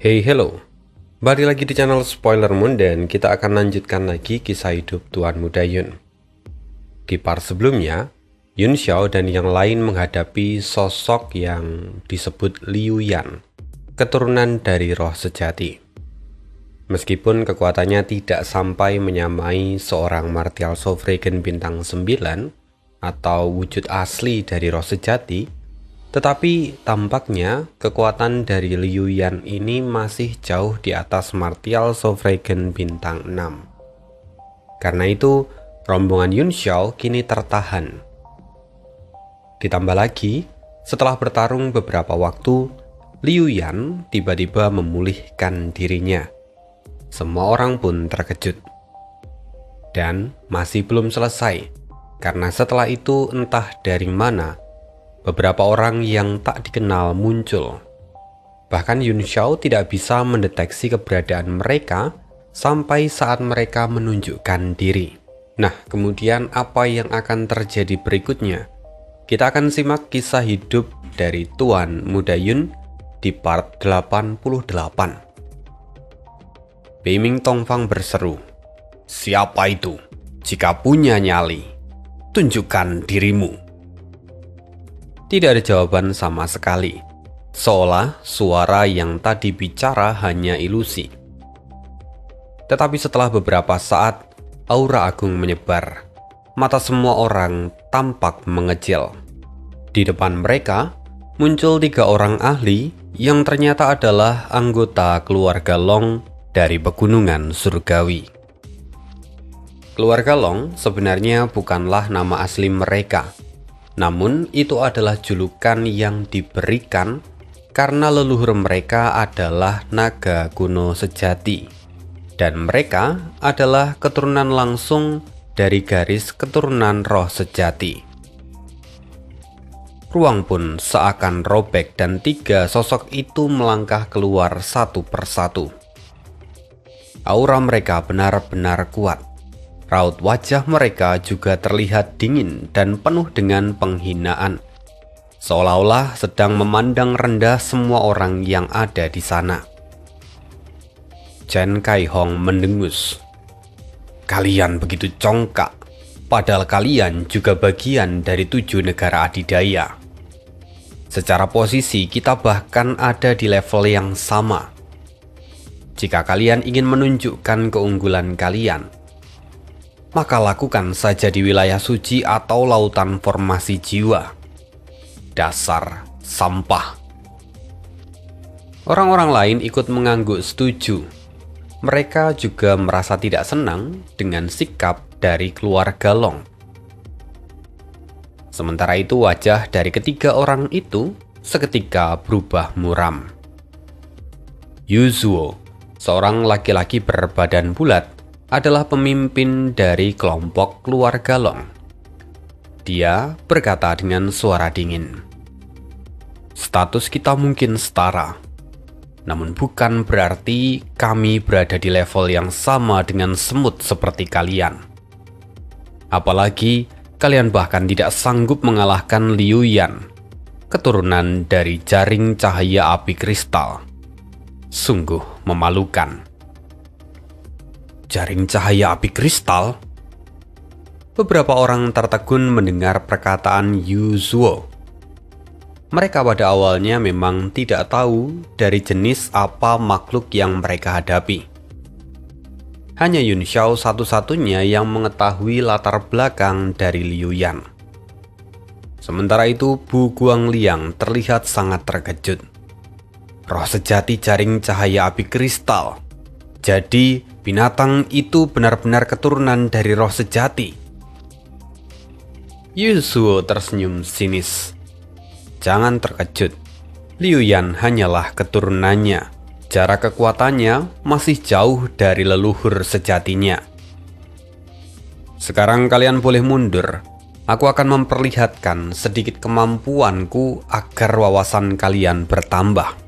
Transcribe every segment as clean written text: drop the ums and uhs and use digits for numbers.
Hey hello, balik lagi di channel Spoiler Moon dan kita akan lanjutkan lagi kisah hidup Tuan Muda Yun. Di part sebelumnya, Yun Xiao dan yang lain menghadapi sosok yang disebut Liu Yan, keturunan dari roh sejati. Meskipun kekuatannya tidak sampai menyamai seorang martial Sovereign bintang 9 atau wujud asli dari roh sejati, tetapi tampaknya kekuatan dari Liu Yan ini masih jauh di atas martial Sovereign bintang 6. Karena itu, rombongan Yun Xiao kini tertahan. Ditambah lagi, setelah bertarung beberapa waktu, Liu Yan tiba-tiba memulihkan dirinya. Semua orang pun terkejut. Dan masih belum selesai, karena setelah itu entah dari mana, beberapa orang yang tak dikenal muncul. Bahkan Yun Xiao tidak bisa mendeteksi keberadaan mereka sampai saat mereka menunjukkan diri. Nah, kemudian apa yang akan terjadi berikutnya? Kita akan simak kisah hidup dari Tuan Muda Yun di part 88. Beiming Tongfang berseru, "Siapa itu? Jika punya nyali, tunjukkan dirimu." Tidak ada jawaban sama sekali, seolah suara yang tadi bicara hanya ilusi. Tetapi setelah beberapa saat, aura agung menyebar. Mata semua orang tampak mengecil. Di depan mereka, muncul 3 orang ahli yang ternyata adalah anggota keluarga Long dari pegunungan surgawi. Keluarga Long sebenarnya bukanlah nama asli mereka. Namun itu adalah julukan yang diberikan karena leluhur mereka adalah naga kuno sejati. Dan mereka adalah keturunan langsung dari garis keturunan roh sejati. Ruang pun seakan robek dan 3 sosok itu melangkah keluar satu persatu. Aura mereka benar-benar kuat. Raut wajah mereka juga terlihat dingin dan penuh dengan penghinaan, seolah-olah sedang memandang rendah semua orang yang ada di sana. Chen Kaihong mendengus. "Kalian begitu congkak, padahal kalian juga bagian dari 7 negara adidaya. Secara posisi kita bahkan ada di level yang sama. Jika kalian ingin menunjukkan keunggulan kalian, maka lakukan saja di wilayah suci atau lautan formasi jiwa. Dasar sampah." Orang-orang lain ikut mengangguk setuju. Mereka juga merasa tidak senang dengan sikap dari keluarga Long. Sementara itu wajah dari ketiga orang itu seketika berubah muram. Yu Zuo, seorang laki-laki berbadan bulat, adalah pemimpin dari kelompok keluarga Long. Dia berkata dengan suara dingin, "Status kita mungkin setara, namun bukan berarti kami berada di level yang sama dengan semut seperti kalian. Apalagi kalian bahkan tidak sanggup mengalahkan Liu Yan, keturunan dari jaring cahaya api kristal. Sungguh memalukan." Jaring cahaya api kristal? Beberapa orang tertegun mendengar perkataan Yu Zuo. Mereka pada awalnya memang tidak tahu dari jenis apa makhluk yang mereka hadapi. Hanya Yun Xiao satu-satunya yang mengetahui latar belakang dari Liu Yan. Sementara itu Bu Guangliang terlihat sangat terkejut. Roh sejati jaring cahaya api kristal. Jadi binatang itu benar-benar keturunan dari roh sejati. Yu Zuo tersenyum sinis. Jangan terkejut. Liu Yan hanyalah keturunannya. Jarak kekuatannya masih jauh dari leluhur sejatinya. Sekarang kalian boleh mundur. Aku akan memperlihatkan sedikit kemampuanku agar wawasan kalian bertambah.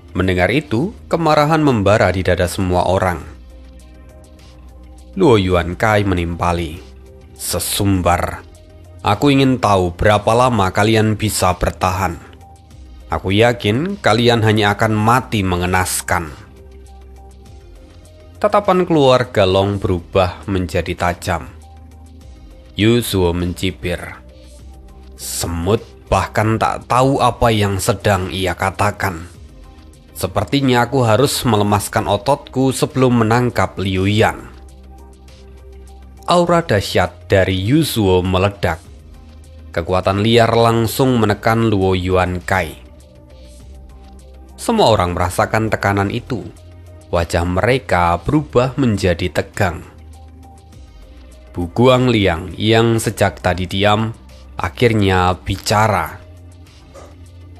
Mendengar itu, kemarahan membara di dada semua orang. Luo Yuan Kai menimpali. "Sesumbar. Aku ingin tahu berapa lama kalian bisa bertahan. Aku yakin kalian hanya akan mati mengenaskan. Tatapan keluarga Long berubah menjadi tajam. Yuzhuo mencibir. Semut bahkan tak tahu apa yang sedang ia katakan. Sepertinya aku harus melemaskan ototku sebelum menangkap Liu Yan. Aura dahsyat dari Yuzhuo meledak. Kekuatan liar langsung menekan Luo Yuankai. Semua orang merasakan tekanan itu. Wajah mereka berubah menjadi tegang. Bu Guangliang yang sejak tadi diam, akhirnya bicara.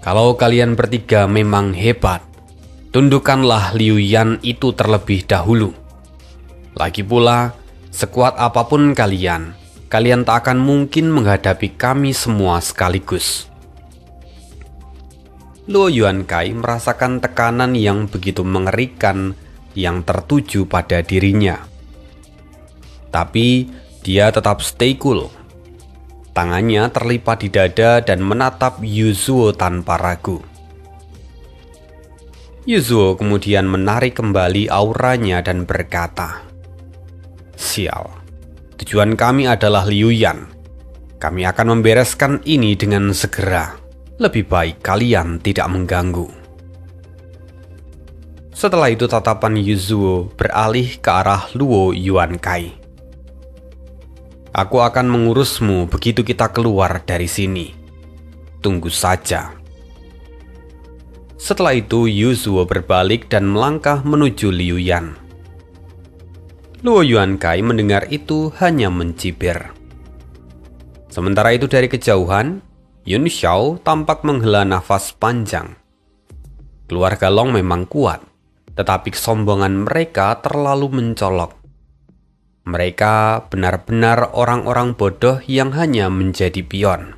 Kalau kalian bertiga memang hebat, tundukkanlah Liu Yan itu terlebih dahulu. Lagi pula, sekuat apapun kalian tak akan mungkin menghadapi kami semua sekaligus. Luo Yuankai merasakan tekanan yang begitu mengerikan yang tertuju pada dirinya. Tapi dia tetap stay cool. Tangannya terlipat di dada dan menatap Yuzhuo tanpa ragu. Yuzhuo kemudian menarik kembali auranya dan berkata, "Sial, tujuan kami adalah Liu Yan. Kami akan membereskan ini dengan segera. Lebih baik kalian tidak mengganggu." Setelah itu tatapan Yuzhuo beralih ke arah Luo Yuankai. "Aku akan mengurusmu begitu kita keluar dari sini. Tunggu saja." Setelah itu Yuzhuo berbalik dan melangkah menuju Liu Yan. Luo Yuankai mendengar itu hanya mencibir. Sementara itu dari kejauhan, Yun Xiao tampak menghela nafas panjang. Keluarga Long memang kuat, tetapi kesombongan mereka terlalu mencolok. Mereka benar-benar orang-orang bodoh yang hanya menjadi pion.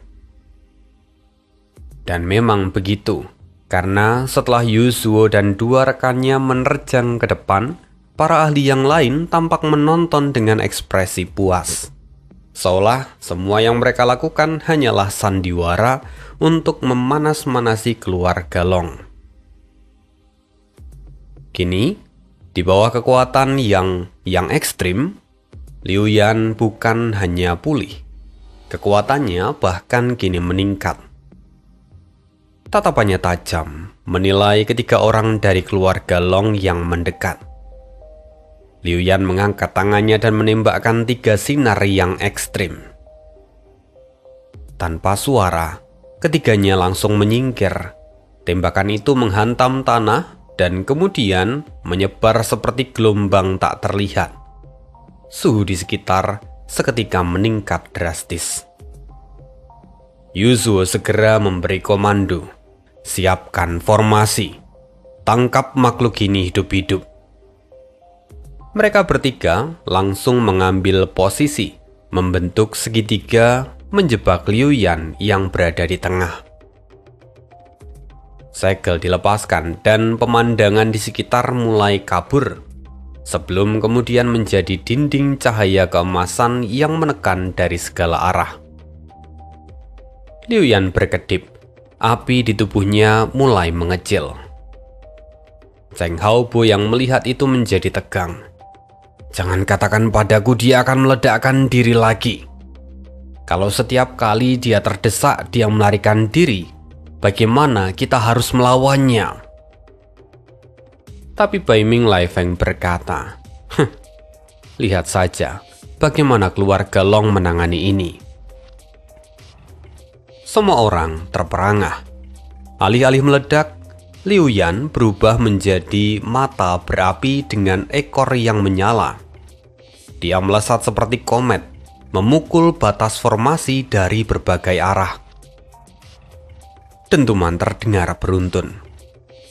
Dan memang begitu, karena setelah Yuzhuo dan dua rekannya menerjang ke depan, para ahli yang lain tampak menonton dengan ekspresi puas. Seolah semua yang mereka lakukan hanyalah sandiwara untuk memanas-manasi keluarga Long. Kini, di bawah kekuatan yang ekstrim, Liu Yan bukan hanya pulih, kekuatannya bahkan kini meningkat. Tatapannya tajam, menilai ketiga orang dari keluarga Long yang mendekat. Liu Yan mengangkat tangannya dan menembakkan 3 sinar yang ekstrim. Tanpa suara, ketiganya langsung menyingkir. Tembakan itu menghantam tanah dan kemudian menyebar seperti gelombang tak terlihat. Suhu di sekitar seketika meningkat drastis. Yuzhuo segera memberi komando. "Siapkan formasi. Tangkap makhluk ini hidup-hidup." Mereka bertiga langsung mengambil posisi, membentuk segitiga menjebak Liu Yan yang berada di tengah. Segel dilepaskan dan pemandangan di sekitar mulai kabur, sebelum kemudian menjadi dinding cahaya keemasan yang menekan dari segala arah. Liu Yan berkedip, api di tubuhnya mulai mengecil. Zheng Haobo yang melihat itu menjadi tegang. "Jangan katakan padaku dia akan meledakkan diri lagi. Kalau setiap kali dia terdesak dia melarikan diri, bagaimana kita harus melawannya?" Tapi Bai Ming Lai Feng berkata, "Lihat saja bagaimana keluarga Long menangani ini." Semua orang terperangah. Alih-alih meledak, Liu Yan berubah menjadi mata berapi dengan ekor yang menyala. Dia melesat seperti komet, memukul batas formasi dari berbagai arah. Dentuman terdengar beruntun.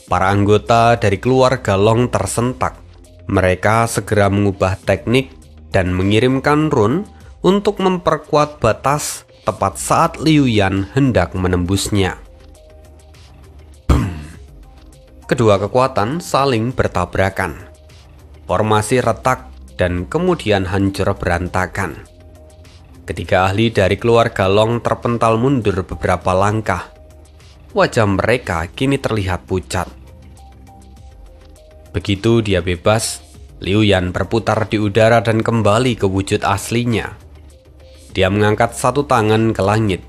Para anggota dari keluarga Long tersentak. Mereka segera mengubah teknik dan mengirimkan rune untuk memperkuat batas tepat saat Liu Yan hendak menembusnya. Kedua kekuatan saling bertabrakan. Formasi retak dan kemudian hancur berantakan. Ketiga ahli dari keluarga Long terpental mundur beberapa langkah. wajah mereka kini terlihat pucat. Begitu dia bebas, Liu Yan berputar di udara dan kembali ke wujud aslinya. Dia mengangkat satu tangan ke langit,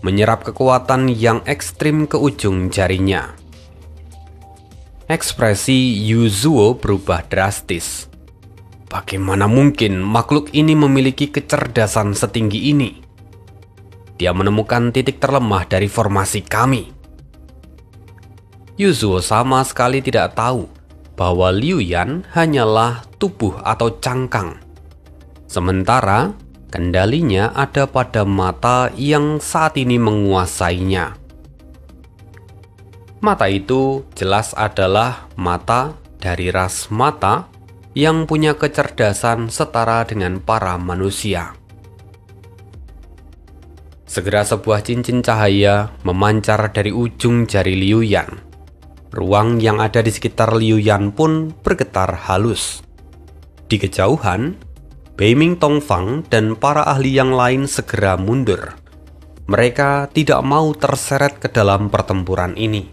menyerap kekuatan yang ekstrim ke ujung jarinya. Ekspresi Yu Zuo berubah drastis. Bagaimana mungkin makhluk ini memiliki kecerdasan setinggi ini? Dia menemukan titik terlemah dari formasi kami. Yu Zuo sama sekali tidak tahu bahwa Liu Yan hanyalah tubuh atau cangkang. Sementara kendalinya ada pada mata yang saat ini menguasainya. Mata itu jelas adalah mata dari ras mata yang punya kecerdasan setara dengan para manusia. Segera sebuah cincin cahaya memancar dari ujung jari Liu Yan. Ruang yang ada di sekitar Liu Yan pun bergetar halus. Di kejauhan, Beiming Tongfang dan para ahli yang lain segera mundur. Mereka tidak mau terseret ke dalam pertempuran ini.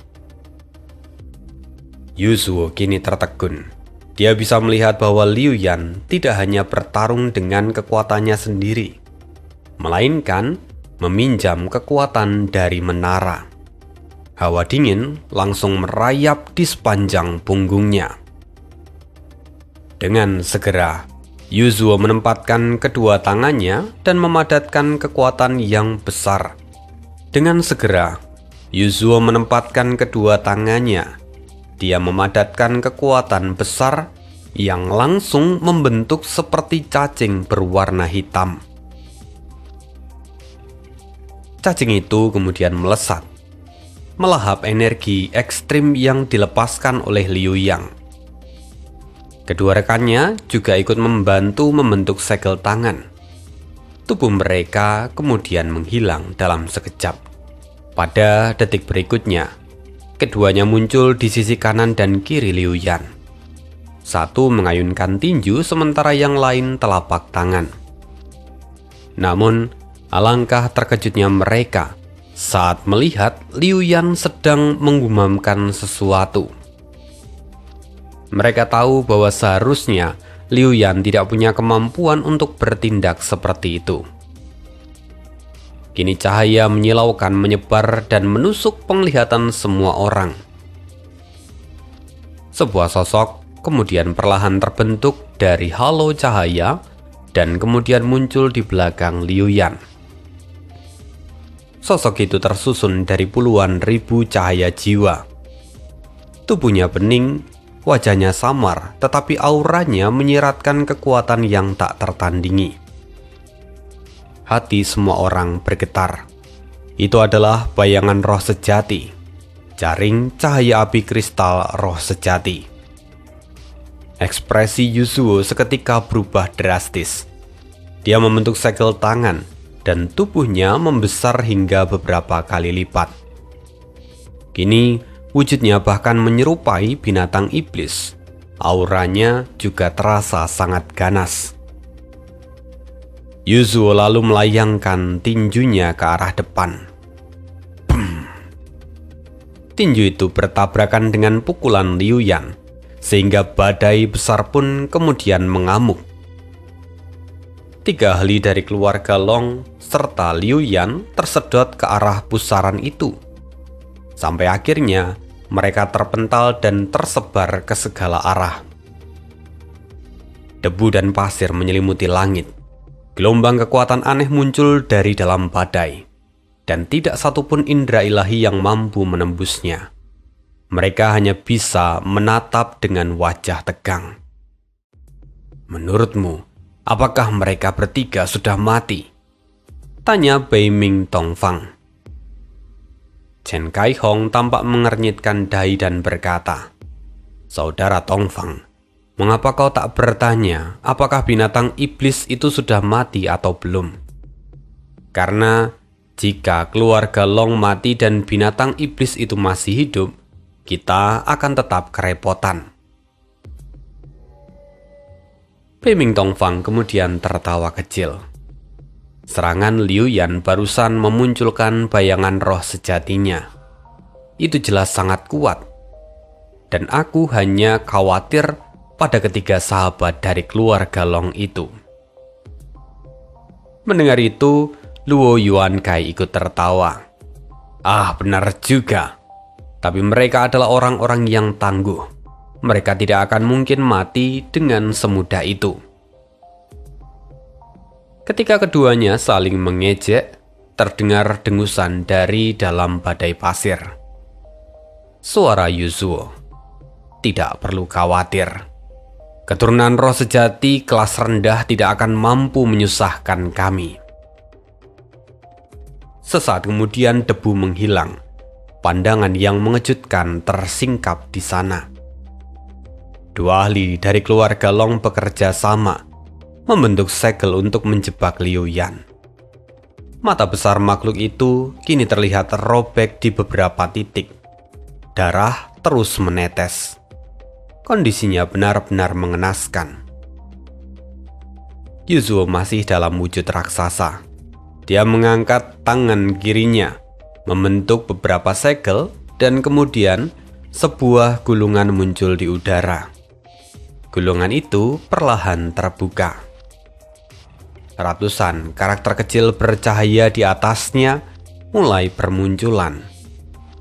Yu Zuo kini tertegun. Dia bisa melihat bahwa Liu Yan tidak hanya bertarung dengan kekuatannya sendiri, melainkan meminjam kekuatan dari menara. Hawa dingin langsung merayap di sepanjang punggungnya. Dengan segera, Yu Zuo menempatkan kedua tangannya dan memadatkan kekuatan yang besar. Dengan segera, Yu Zuo menempatkan kedua tangannya. Dia memadatkan kekuatan besar yang langsung membentuk seperti cacing berwarna hitam. Cacing itu kemudian melesat, melahap energi ekstrim yang dilepaskan oleh Liu Yang. Kedua rekannya juga ikut membantu membentuk segel tangan. Tubuh mereka kemudian menghilang dalam sekejap. Pada detik berikutnya, keduanya muncul di sisi kanan dan kiri Liu Yan. Satu mengayunkan tinju sementara yang lain telapak tangan. Namun, alangkah terkejutnya mereka saat melihat Liu Yan sedang menggumamkan sesuatu. Mereka tahu bahwa seharusnya Liu Yan tidak punya kemampuan untuk bertindak seperti itu. Kini cahaya menyilaukan menyebar dan menusuk penglihatan semua orang. Sebuah sosok kemudian perlahan terbentuk dari halo cahaya dan kemudian muncul di belakang Liu Yan. Sosok itu tersusun dari puluhan ribu cahaya jiwa. Tubuhnya bening, wajahnya samar, tetapi auranya menyiratkan kekuatan yang tak tertandingi. Hati semua orang bergetar. Itu adalah bayangan roh sejati, jaring cahaya api kristal roh sejati. Ekspresi Yu Zuo seketika berubah drastis. Dia membentuk segel tangan, dan tubuhnya membesar hingga beberapa kali lipat. Kini, wujudnya bahkan menyerupai binatang iblis. Auranya juga terasa sangat ganas. Yu Zuo lalu melayangkan tinjunya ke arah depan. Bum. Tinju itu bertabrakan dengan pukulan Liu Yan, sehingga badai besar pun kemudian mengamuk. 3 ahli dari keluarga Long serta Liu Yan tersedot ke arah pusaran itu. Sampai akhirnya mereka terpental dan tersebar ke segala arah. Debu dan pasir menyelimuti langit. Gelombang kekuatan aneh muncul dari dalam badai, dan tidak satupun indera ilahi yang mampu menembusnya. Mereka hanya bisa menatap dengan wajah tegang. Menurutmu, apakah mereka bertiga sudah mati? Tanya Beiming Tongfang. Chen Kaihong tampak mengernyitkan dahi dan berkata, "Saudara Tongfang, mengapa kau tak bertanya apakah binatang iblis itu sudah mati atau belum? Karena jika keluarga Long mati dan binatang iblis itu masih hidup, kita akan tetap kerepotan." Beiming Tongfang kemudian tertawa kecil. Serangan Liu Yan barusan memunculkan bayangan roh sejatinya. itu jelas sangat kuat. Dan aku hanya khawatir pada ketiga sahabat dari keluarga Long itu. Mendengar itu, Luo Yuankai ikut tertawa. Ah, benar juga. Tapi mereka adalah orang-orang yang tangguh. Mereka tidak akan mungkin mati dengan semudah itu. Ketika keduanya saling mengejek, terdengar dengusan dari dalam badai pasir. Suara Yuzhuo. Tidak perlu khawatir. Keturunan roh sejati kelas rendah tidak akan mampu menyusahkan kami. Sesaat kemudian debu menghilang. Pandangan yang mengejutkan tersingkap di sana. Dua ahli dari keluarga Long bekerja sama, membentuk segel untuk menjebak Liu Yan. Mata besar makhluk itu kini terlihat terrobek di beberapa titik. Darah terus menetes. Kondisinya benar-benar mengenaskan. Yuzhuo masih dalam wujud raksasa. Dia mengangkat tangan kirinya, membentuk beberapa segel, dan kemudian sebuah gulungan muncul di udara. Gulungan itu perlahan terbuka. Ratusan karakter kecil bercahaya di atasnya mulai bermunculan.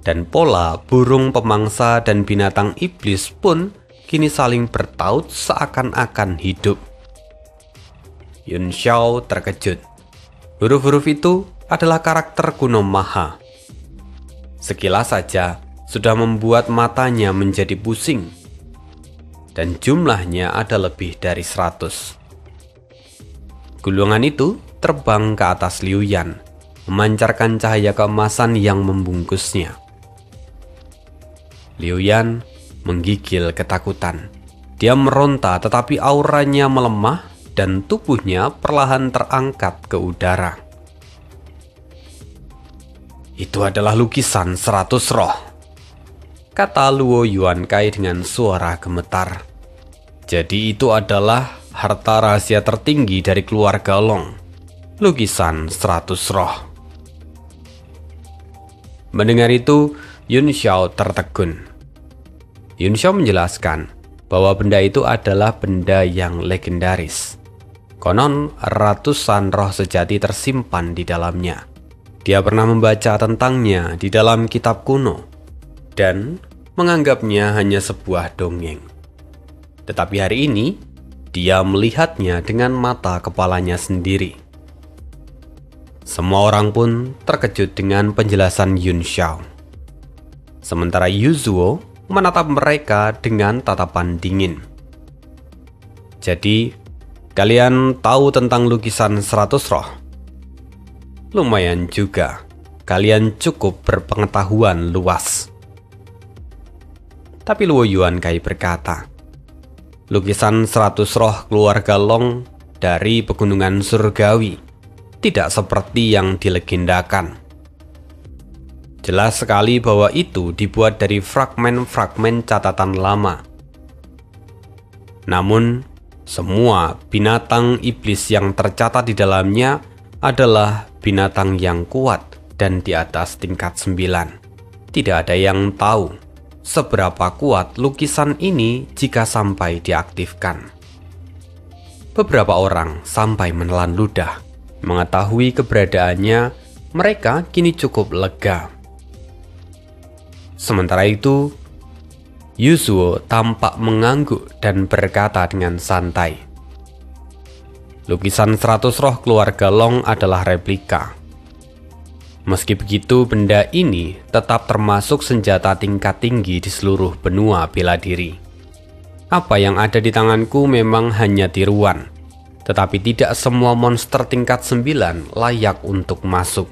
Dan pola burung pemangsa dan binatang iblis pun kini saling bertaut seakan-akan hidup. Yun Xiao terkejut. Huruf-huruf itu adalah karakter kuno Maha. Sekilas saja sudah membuat matanya menjadi pusing. Dan jumlahnya ada lebih dari 100. Gulungan itu terbang ke atas Liu Yan, memancarkan cahaya keemasan yang membungkusnya. Liu Yan menggigil ketakutan. Dia meronta tetapi auranya melemah dan tubuhnya perlahan terangkat ke udara. Itu adalah lukisan 100 roh, kata Luo Yuankai dengan suara gemetar. Jadi itu adalah harta rahasia tertinggi dari keluarga Long, lukisan 100 roh. Mendengar itu, Yun Xiao tertegun. Yun Xiao menjelaskan bahwa benda itu adalah benda yang legendaris. Konon ratusan roh sejati tersimpan di dalamnya. Dia pernah membaca tentangnya di dalam kitab kuno dan menganggapnya hanya sebuah dongeng. Tetapi hari ini, dia melihatnya dengan mata kepalanya sendiri. Semua orang pun terkejut dengan penjelasan Yun Xiao. Sementara Yuzhuo menatap mereka dengan tatapan dingin. Jadi, kalian tahu tentang lukisan 100 roh? Lumayan juga, kalian cukup berpengetahuan luas. Tapi Luo Yuankai berkata, lukisan 100 roh keluarga Long dari pegunungan surgawi tidak seperti yang dilegendakan. Jelas sekali bahwa itu dibuat dari fragmen-fragmen catatan lama. Namun, semua binatang iblis yang tercatat di dalamnya adalah binatang yang kuat dan di atas tingkat 9. Tidak ada yang tahu seberapa kuat lukisan ini jika sampai diaktifkan. Beberapa orang sampai menelan ludah. Mengetahui keberadaannya, mereka kini cukup lega. Sementara itu, Yuzhuo tampak mengangguk dan berkata dengan santai, lukisan 100 roh keluarga Long adalah replika. Meski begitu, benda ini tetap termasuk senjata tingkat tinggi di seluruh benua bela diri. Apa yang ada di tanganku memang hanya tiruan, tetapi tidak semua monster tingkat 9 layak untuk masuk.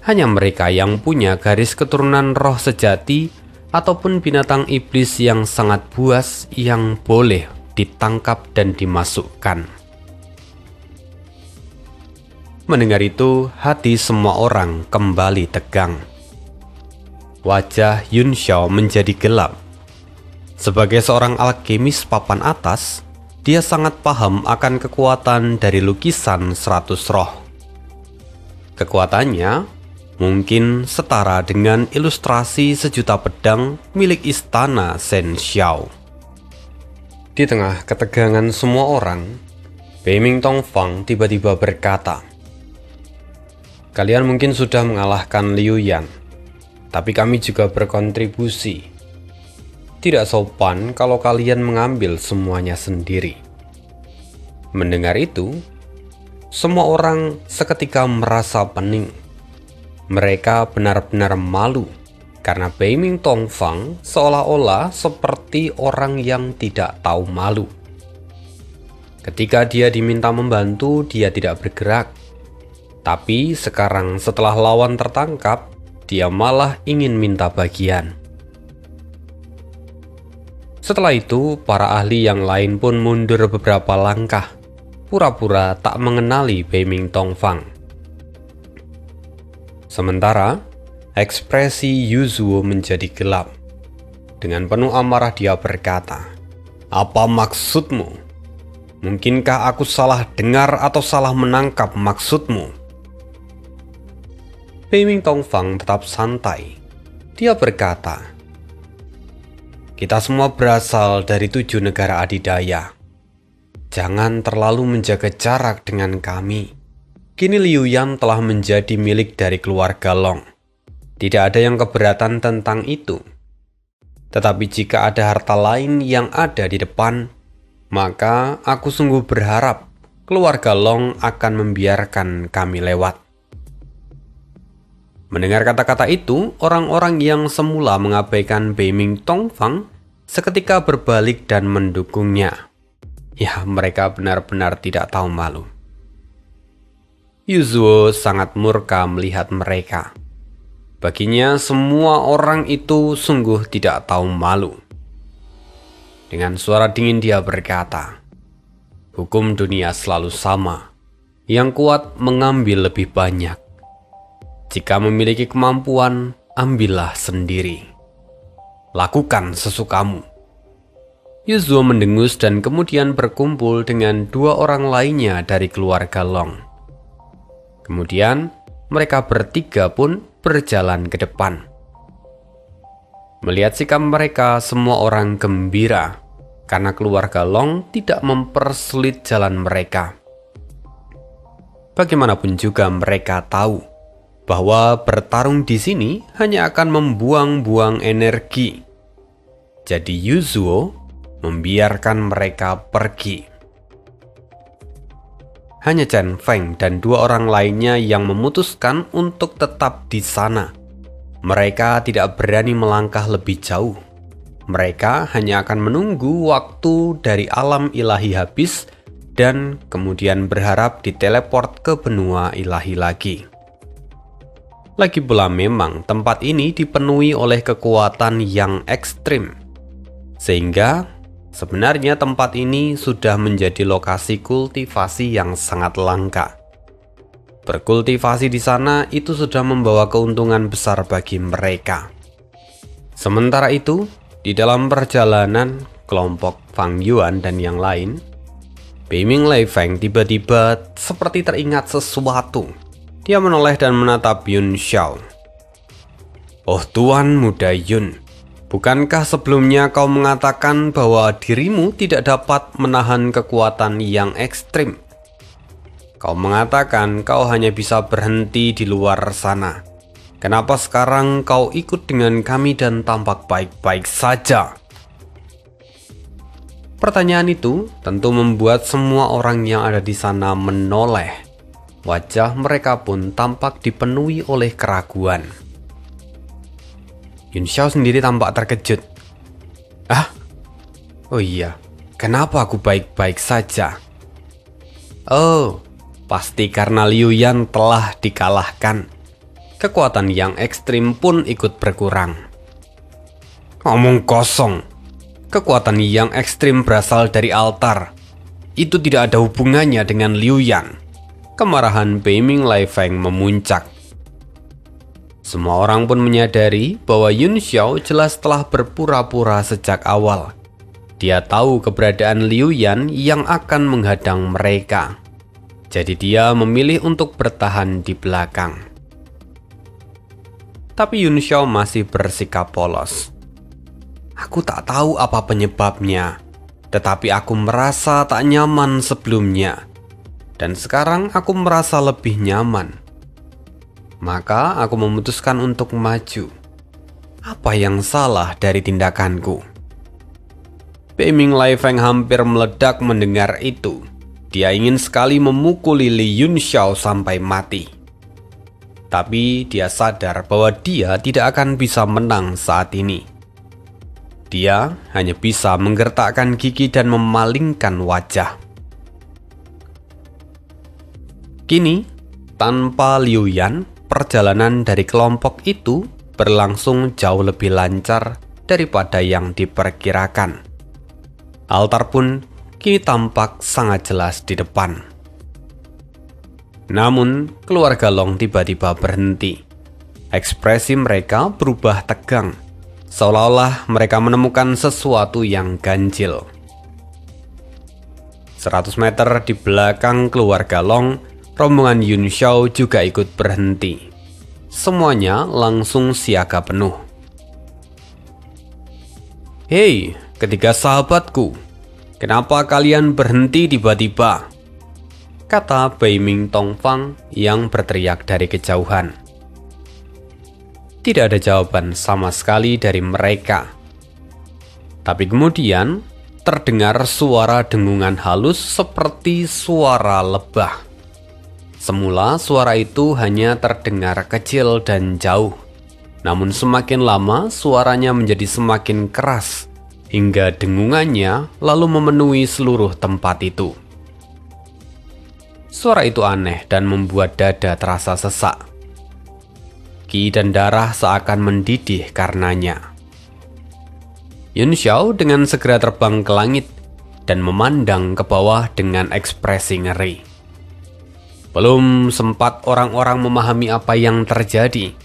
Hanya mereka yang punya garis keturunan roh sejati ataupun binatang iblis yang sangat buas yang boleh ditangkap dan dimasukkan. Mendengar itu, hati semua orang kembali tegang. Wajah Yun Xiao menjadi gelap. Sebagai seorang alkemis papan atas, dia sangat paham akan kekuatan dari lukisan 100 roh. Kekuatannya mungkin setara dengan ilustrasi sejuta pedang milik istana Shen Xiao. Di tengah ketegangan semua orang, Beiming Tongfang tiba-tiba berkata, "Kalian mungkin sudah mengalahkan Liu Yan, tapi kami juga berkontribusi. Tidak sopan kalau kalian mengambil semuanya sendiri." Mendengar itu, semua orang seketika merasa pening. Mereka benar-benar malu karena Beiming Tongfang seolah-olah seperti orang yang tidak tahu malu. Ketika dia diminta membantu, dia tidak bergerak. Tapi sekarang setelah lawan tertangkap, dia malah ingin minta bagian. Setelah itu, para ahli yang lain pun mundur beberapa langkah, pura-pura tak mengenali Beiming Tongfang. Sementara, ekspresi Yu Zuo menjadi gelap. Dengan penuh amarah dia berkata, "Apa maksudmu? Mungkinkah aku salah dengar atau salah menangkap maksudmu?" Beiming Tongfang tetap santai. Dia berkata, "Kita semua berasal dari 7 negara adidaya. Jangan terlalu menjaga jarak dengan kami. Kini Liu Yan telah menjadi milik dari keluarga Long. Tidak ada yang keberatan tentang itu. Tetapi jika ada harta lain yang ada di depan, maka aku sungguh berharap keluarga Long akan membiarkan kami lewat." Mendengar kata-kata itu, orang-orang yang semula mengabaikan Beiming Tongfang seketika berbalik dan mendukungnya. Ya, mereka benar-benar tidak tahu malu. Yu Zuo sangat murka melihat mereka. Baginya semua orang itu sungguh tidak tahu malu. Dengan suara dingin dia berkata, "Hukum dunia selalu sama. Yang kuat mengambil lebih banyak. Jika memiliki kemampuan, ambillah sendiri. Lakukan sesukamu." Yu Zuo mendengus dan kemudian berkumpul dengan 2 orang lainnya dari keluarga Long. Kemudian mereka bertiga pun berjalan ke depan. Melihat sikap mereka, semua orang gembira karena keluarga Long tidak mempersulit jalan mereka. Bagaimanapun juga mereka tahu bahwa bertarung di sini hanya akan membuang-buang energi. Jadi Yu Zuo membiarkan mereka pergi. Hanya Chen Feng dan 2 orang lainnya yang memutuskan untuk tetap di sana. Mereka tidak berani melangkah lebih jauh. Mereka hanya akan menunggu waktu dari alam ilahi habis dan kemudian berharap diteleport ke benua ilahi lagi. Lagi pula memang tempat ini dipenuhi oleh kekuatan yang ekstrim. Sehingga sebenarnya tempat ini sudah menjadi lokasi kultivasi yang sangat langka. Berkultivasi di sana itu sudah membawa keuntungan besar bagi mereka. Sementara itu, di dalam perjalanan kelompok Fang Yuan dan yang lain, Beiming Leifeng tiba-tiba seperti teringat sesuatu. Dia menoleh dan menatap Yun Xiao. "Oh Tuan Muda Yun, bukankah sebelumnya kau mengatakan bahwa dirimu tidak dapat menahan kekuatan yang ekstrim? Kau mengatakan kau hanya bisa berhenti di luar sana. Kenapa sekarang kau ikut dengan kami dan tampak baik-baik saja?" Pertanyaan itu tentu membuat semua orang yang ada di sana menoleh. Wajah mereka pun tampak dipenuhi oleh keraguan. Yun Xiao sendiri tampak terkejut. "Ah, oh iya, kenapa aku baik-baik saja?" "Oh, pasti karena Liu Yan telah dikalahkan. Kekuatan yang ekstrim pun ikut berkurang." "Ngomong kosong. Kekuatan yang ekstrim berasal dari altar. Itu tidak ada hubungannya dengan Liu Yan." Kemarahan Beiming Leifeng memuncak. Semua orang pun menyadari bahwa Yun Xiao jelas telah berpura-pura sejak awal. Dia tahu keberadaan Liu Yan yang akan menghadang mereka. Jadi dia memilih untuk bertahan di belakang. Tapi Yun Xiao masih bersikap polos. Aku tak tahu apa penyebabnya, tetapi aku merasa tak nyaman sebelumnya. Dan sekarang aku merasa lebih nyaman. Maka aku memutuskan untuk maju. Apa yang salah dari tindakanku? Beiming Lai Feng hampir meledak mendengar itu. Dia ingin sekali memukuli Li Yun Xiao sampai mati. Tapi dia sadar bahwa dia tidak akan bisa menang saat ini. Dia hanya bisa menggertakkan gigi dan memalingkan wajah. Kini, tanpa Liu Yan, perjalanan dari kelompok itu berlangsung jauh lebih lancar daripada yang diperkirakan. Altar pun kini tampak sangat jelas di depan. Namun, keluarga Long tiba-tiba berhenti. Ekspresi mereka berubah tegang, seolah-olah mereka menemukan sesuatu yang ganjil. 100 meter di belakang keluarga Long, rombongan Yun Xiao juga ikut berhenti. Semuanya langsung siaga penuh. Hei, ketiga sahabatku, kenapa kalian berhenti tiba-tiba? Kata Beiming Tongfang yang berteriak dari kejauhan. Tidak ada jawaban sama sekali dari mereka. Tapi kemudian terdengar suara dengungan halus seperti suara lebah. Semula suara itu hanya terdengar kecil dan jauh. Namun semakin lama suaranya menjadi semakin keras, hingga dengungannya lalu memenuhi seluruh tempat itu. Suara itu aneh dan membuat dada terasa sesak. Ki dan darah seakan mendidih karenanya. Yun Xiao dengan segera terbang ke langit dan memandang ke bawah dengan ekspresi ngeri. Belum sempat orang-orang memahami apa yang terjadi,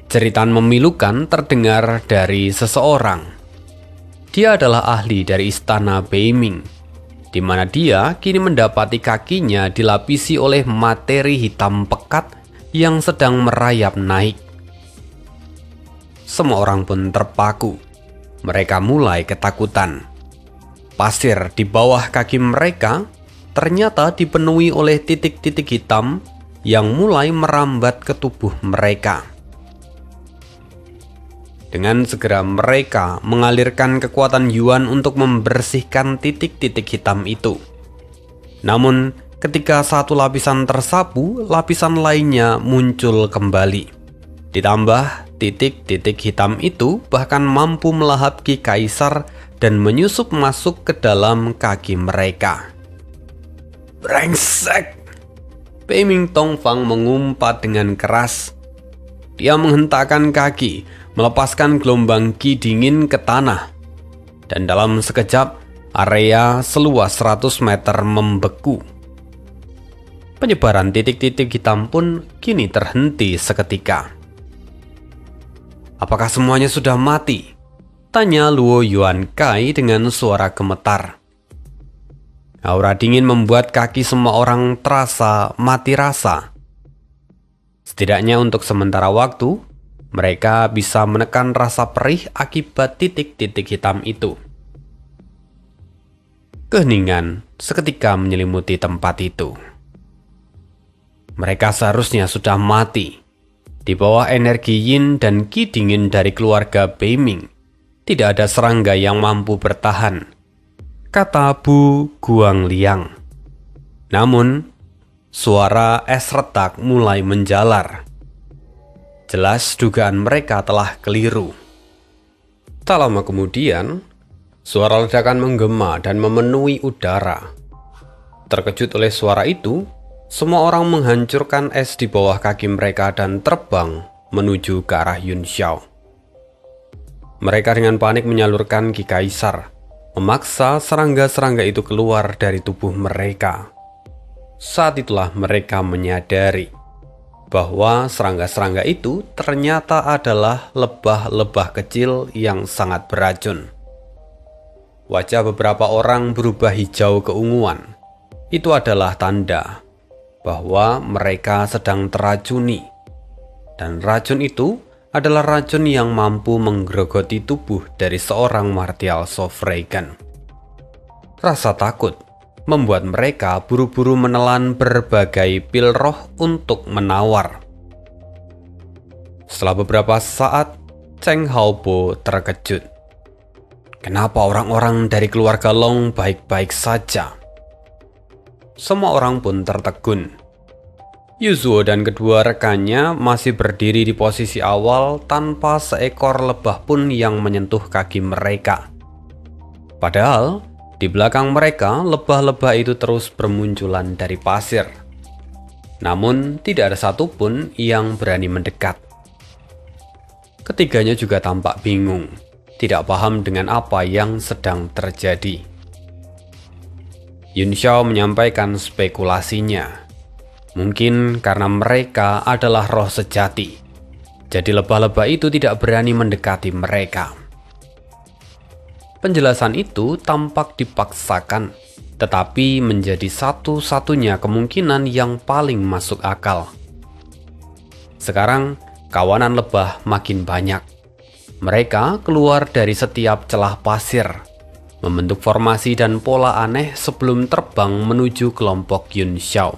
jeritan memilukan terdengar dari seseorang. Dia adalah ahli dari istana Beiming, di mana dia kini mendapati kakinya dilapisi oleh materi hitam pekat yang sedang merayap naik. Semua orang pun terpaku. Mereka mulai ketakutan. Pasir di bawah kaki mereka ternyata dipenuhi oleh titik-titik hitam yang mulai merambat ke tubuh mereka. Dengan segera mereka mengalirkan kekuatan Yuan untuk membersihkan titik-titik hitam itu. Namun, ketika satu lapisan tersapu, lapisan lainnya muncul kembali. Ditambah, titik-titik hitam itu bahkan mampu melahap Ki Kaisar dan menyusup masuk ke dalam kaki mereka. Brengsek! Beiming Tongfang mengumpat dengan keras. Dia menghentakkan kaki, melepaskan gelombang ki dingin ke tanah. Dan dalam sekejap, area seluas 100 meter membeku. Penyebaran titik-titik hitam pun kini terhenti seketika. Apakah semuanya sudah mati? Tanya Luo Yuan Kai dengan suara gemetar. Aura dingin membuat kaki semua orang terasa mati rasa. Setidaknya untuk sementara waktu, mereka bisa menekan rasa perih akibat titik-titik hitam itu. Keheningan seketika menyelimuti tempat itu. Mereka seharusnya sudah mati. Di bawah energi yin dan ki dingin dari keluarga Beiming, tidak ada serangga yang mampu bertahan, kata Bu Guangliang. Namun, suara es retak mulai menjalar. Jelas dugaan mereka telah keliru. Tak lama kemudian, suara ledakan menggema dan memenuhi udara. Terkejut oleh suara itu, semua orang menghancurkan es di bawah kaki mereka dan terbang menuju ke arah Yun Xiao. Mereka dengan panik menyalurkan Ki Kaisar, memaksa serangga-serangga itu keluar dari tubuh mereka. Saat itulah mereka menyadari bahwa serangga-serangga itu ternyata adalah lebah-lebah kecil yang sangat beracun. Wajah beberapa orang berubah hijau keunguan. Itu adalah tanda bahwa mereka sedang teracuni. Dan racun itu adalah racun yang mampu menggerogoti tubuh dari seorang martial Sovragan. Rasa takut membuat mereka buru-buru menelan berbagai pil roh untuk menawar. Setelah beberapa saat, Cheng Haobo terkejut. Kenapa orang-orang dari keluarga Long baik-baik saja? Semua orang pun tertegun. Yuzuo dan kedua rekannya masih berdiri di posisi awal tanpa seekor lebah pun yang menyentuh kaki mereka. Padahal, di belakang mereka lebah-lebah itu terus bermunculan dari pasir. Namun, tidak ada satupun yang berani mendekat. Ketiganya juga tampak bingung, tidak paham dengan apa yang sedang terjadi. Yun Xiao menyampaikan spekulasinya. Mungkin karena mereka adalah roh sejati, jadi lebah-lebah itu tidak berani mendekati mereka. Penjelasan itu tampak dipaksakan, tetapi menjadi satu-satunya kemungkinan yang paling masuk akal. Sekarang, kawanan lebah makin banyak. Mereka keluar dari setiap celah pasir, membentuk formasi dan pola aneh sebelum terbang menuju kelompok Yun Xiao.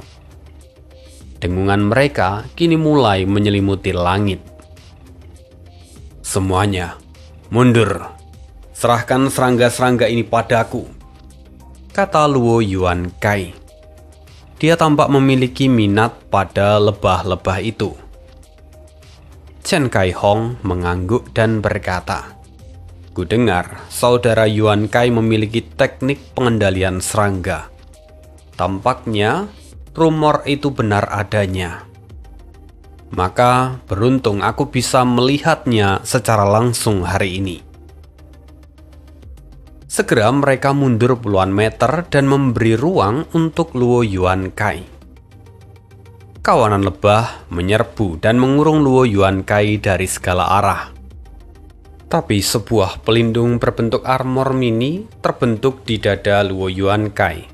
Dengungan mereka kini mulai menyelimuti langit. Semuanya, mundur. Serahkan serangga-serangga ini padaku, kata Luo Yuan Kai. Dia tampak memiliki minat pada lebah-lebah itu. Chen Kai Hong mengangguk dan berkata, "Kudengar saudara Yuan Kai memiliki teknik pengendalian serangga. Tampaknya rumor itu benar adanya. Maka beruntung aku bisa melihatnya secara langsung hari ini." Segera mereka mundur puluhan meter dan memberi ruang untuk Luo Yuan Kai. Kawanan lebah menyerbu dan mengurung Luo Yuan Kai dari segala arah. Tapi sebuah pelindung berbentuk armor mini terbentuk di dada Luo Yuan Kai.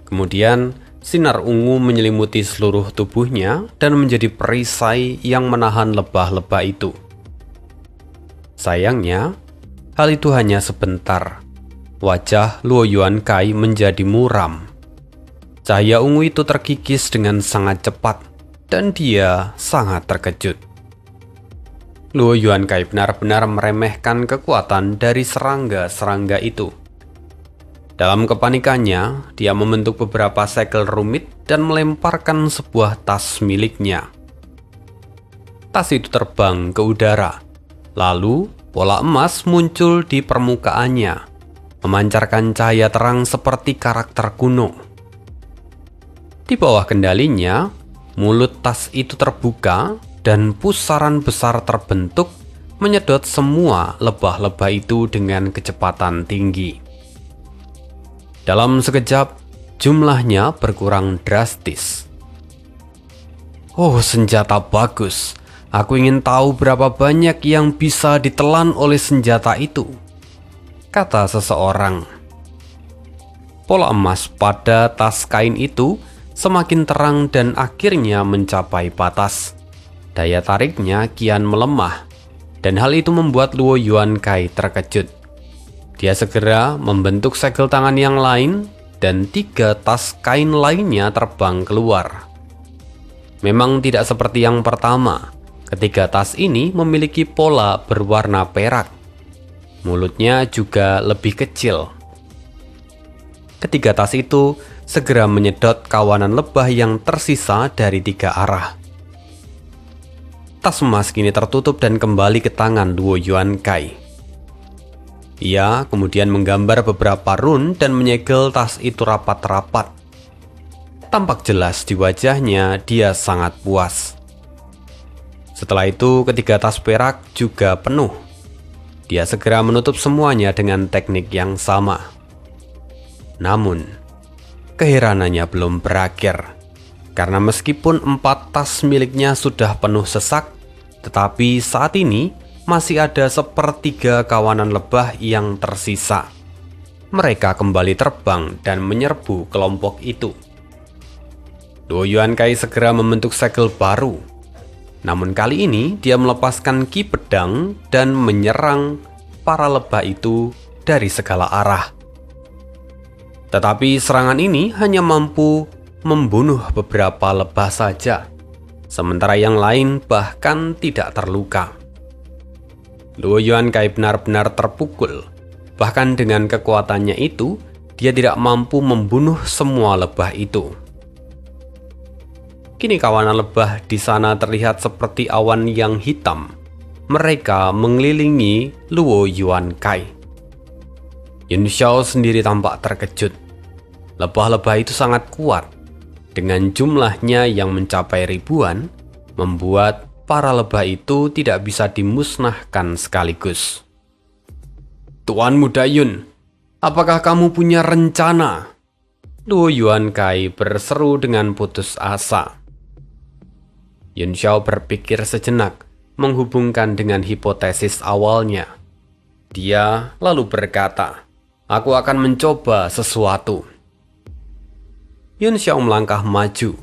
Kemudian sinar ungu menyelimuti seluruh tubuhnya dan menjadi perisai yang menahan lebah-lebah itu. Sayangnya, hal itu hanya sebentar. Wajah Luo Yuan Kai menjadi muram. Cahaya ungu itu terkikis dengan sangat cepat, dan dia sangat terkejut. Luo Yuan Kai benar-benar meremehkan kekuatan dari serangga-serangga itu. Dalam kepanikannya, dia membentuk beberapa segel rumit dan melemparkan sebuah tas miliknya. Tas itu terbang ke udara, lalu bola emas muncul di permukaannya, memancarkan cahaya terang seperti karakter kuno. Di bawah kendalinya, mulut tas itu terbuka dan pusaran besar terbentuk menyedot semua lebah-lebah itu dengan kecepatan tinggi. Dalam sekejap, jumlahnya berkurang drastis. "Oh, senjata bagus. Aku ingin tahu berapa banyak yang bisa ditelan oleh senjata itu," kata seseorang. Pola emas pada tas kain itu semakin terang dan akhirnya mencapai batas. Daya tariknya kian melemah, dan hal itu membuat Luo Yuan Kai terkejut. Dia segera membentuk segel tangan yang lain, dan 3 tas kain lainnya terbang keluar. Memang tidak seperti yang pertama. Ketiga tas ini memiliki pola berwarna perak. Mulutnya juga lebih kecil. Ketiga tas itu segera menyedot kawanan lebah yang tersisa dari 3 arah. Tas emas kini tertutup dan kembali ke tangan Luo Yuan Kai. Ia kemudian menggambar beberapa rune dan menyegel tas itu rapat-rapat. Tampak jelas di wajahnya dia sangat puas. Setelah itu, ketiga tas perak juga penuh. Dia segera menutup semuanya dengan teknik yang sama. Namun, keheranannya belum berakhir. Karena meskipun 4 tas miliknya sudah penuh sesak, tetapi saat ini masih ada 1/3 kawanan lebah yang tersisa. Mereka kembali terbang dan menyerbu kelompok itu. Luo Yuan Kai segera membentuk segel baru. Namun kali ini dia melepaskan ki pedang dan menyerang para lebah itu dari segala arah. Tetapi serangan ini hanya mampu membunuh beberapa lebah saja, sementara yang lain bahkan tidak terluka. Luo Yuankai benar-benar terpukul. Bahkan dengan kekuatannya itu, dia tidak mampu membunuh semua lebah itu. Kini kawanan lebah di sana terlihat seperti awan yang hitam. Mereka mengelilingi Luo Yuankai. Yun Xiao sendiri tampak terkejut. Lebah-lebah itu sangat kuat. Dengan jumlahnya yang mencapai ribuan, membuat para lebah itu tidak bisa dimusnahkan sekaligus. Tuan Muda Yun, apakah kamu punya rencana? Luo Yuankai berseru dengan putus asa. Yun Xiao berpikir sejenak, menghubungkan dengan hipotesis awalnya. Dia lalu berkata, "Aku akan mencoba sesuatu." Yun Xiao melangkah maju.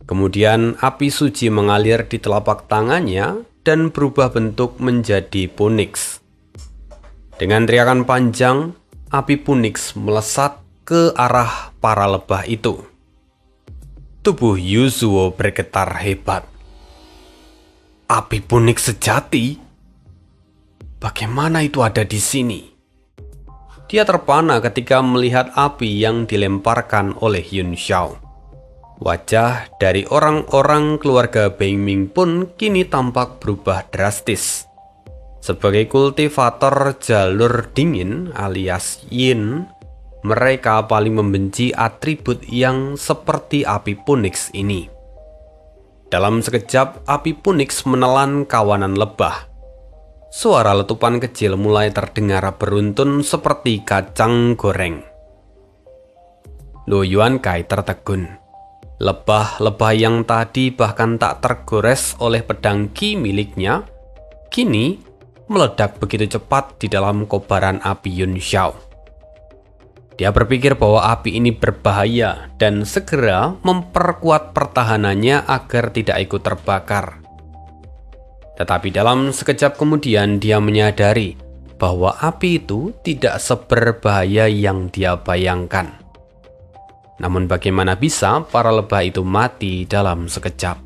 Kemudian api suci mengalir di telapak tangannya dan berubah bentuk menjadi Punix. Dengan teriakan panjang, api Punix melesat ke arah para lebah itu. Tubuh Yu Zuo bergetar hebat. Api Punix sejati? Bagaimana itu ada di sini? Dia terpana ketika melihat api yang dilemparkan oleh Yun Xiao. Wajah dari orang-orang keluarga Beng Ming pun kini tampak berubah drastis. Sebagai kultivator jalur dingin alias Yin, mereka paling membenci atribut yang seperti api Punix ini. Dalam sekejap, api Punix menelan kawanan lebah. Suara letupan kecil mulai terdengar beruntun seperti kacang goreng. Luo Yuankai tertegun. Lebah-lebah yang tadi bahkan tak tergores oleh pedang ki miliknya, kini meledak begitu cepat di dalam kobaran api Yun Xiao. Dia berpikir bahwa api ini berbahaya dan segera memperkuat pertahanannya agar tidak ikut terbakar. Tetapi dalam sekejap kemudian dia menyadari bahwa api itu tidak seberbahaya yang dia bayangkan. Namun bagaimana bisa para lebah itu mati dalam sekejap?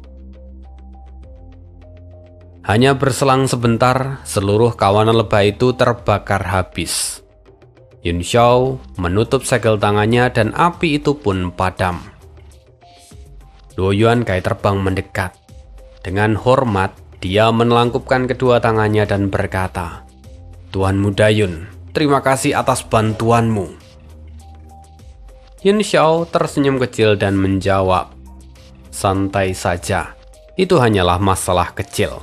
Hanya berselang sebentar, seluruh kawanan lebah itu terbakar habis. Yun Xiao menutup segel tangannya dan api itu pun padam. Luo Yuankai terbang mendekat. Dengan hormat, dia menelangkupkan kedua tangannya dan berkata, "Tuan Muda Yun, terima kasih atas bantuanmu." Yun Xiao tersenyum kecil dan menjawab, "Santai saja, itu hanyalah masalah kecil."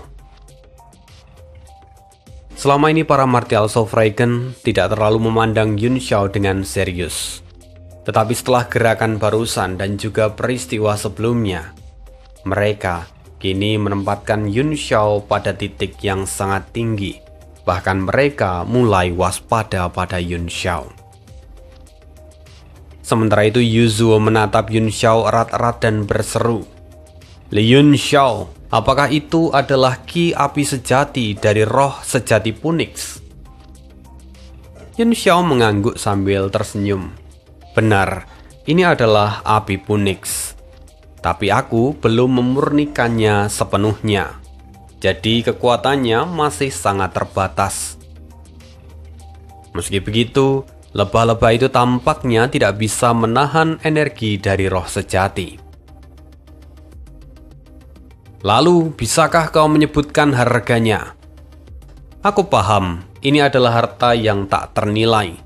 Selama ini para martial Shofragen tidak terlalu memandang Yun Xiao dengan serius. Tetapi setelah gerakan barusan dan juga peristiwa sebelumnya, mereka kini menempatkan Yun Xiao pada titik yang sangat tinggi. Bahkan mereka mulai waspada pada Yun Xiao. Sementara itu Yu Zuo menatap Yun Xiao erat-erat dan berseru, "Li Yun Xiao, apakah itu adalah ki api sejati dari roh sejati Punix?" Yun Xiao mengangguk sambil tersenyum. "Benar, ini adalah api Punix. Tapi aku belum memurnikannya sepenuhnya. Jadi kekuatannya masih sangat terbatas." Meski begitu, lebah-lebah itu tampaknya tidak bisa menahan energi dari roh sejati. "Lalu, bisakah kau menyebutkan harganya?" "Aku paham, ini adalah harta yang tak ternilai.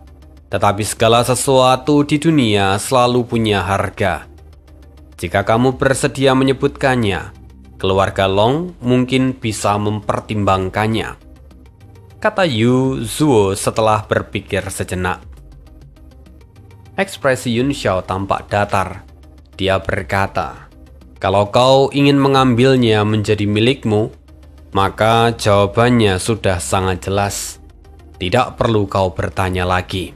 Tetapi segala sesuatu di dunia selalu punya harga. Jika kamu bersedia menyebutkannya, keluarga Long mungkin bisa mempertimbangkannya," kata Yu Zuo setelah berpikir sejenak. Ekspresi Yun Xiao tampak datar. Dia berkata, "Kalau kau ingin mengambilnya menjadi milikmu, maka jawabannya sudah sangat jelas. Tidak perlu kau bertanya lagi."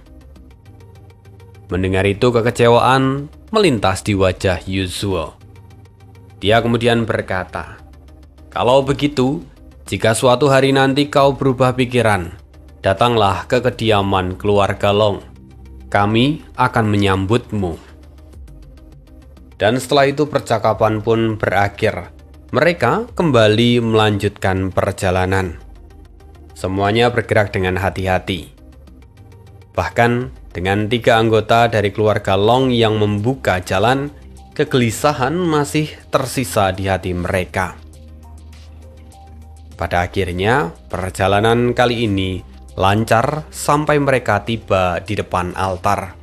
Mendengar itu kekecewaan melintas di wajah Yu Zuo. Dia kemudian berkata, Kalau begitu, jika suatu hari nanti kau berubah pikiran, datanglah ke kediaman keluarga Long. Kami akan menyambutmu." Dan setelah itu percakapan pun berakhir. Mereka kembali melanjutkan perjalanan. Semuanya bergerak dengan hati-hati. Bahkan dengan 3 anggota dari keluarga Long yang membuka jalan, kegelisahan masih tersisa di hati mereka. Pada akhirnya, perjalanan kali ini lancar sampai mereka tiba di depan altar.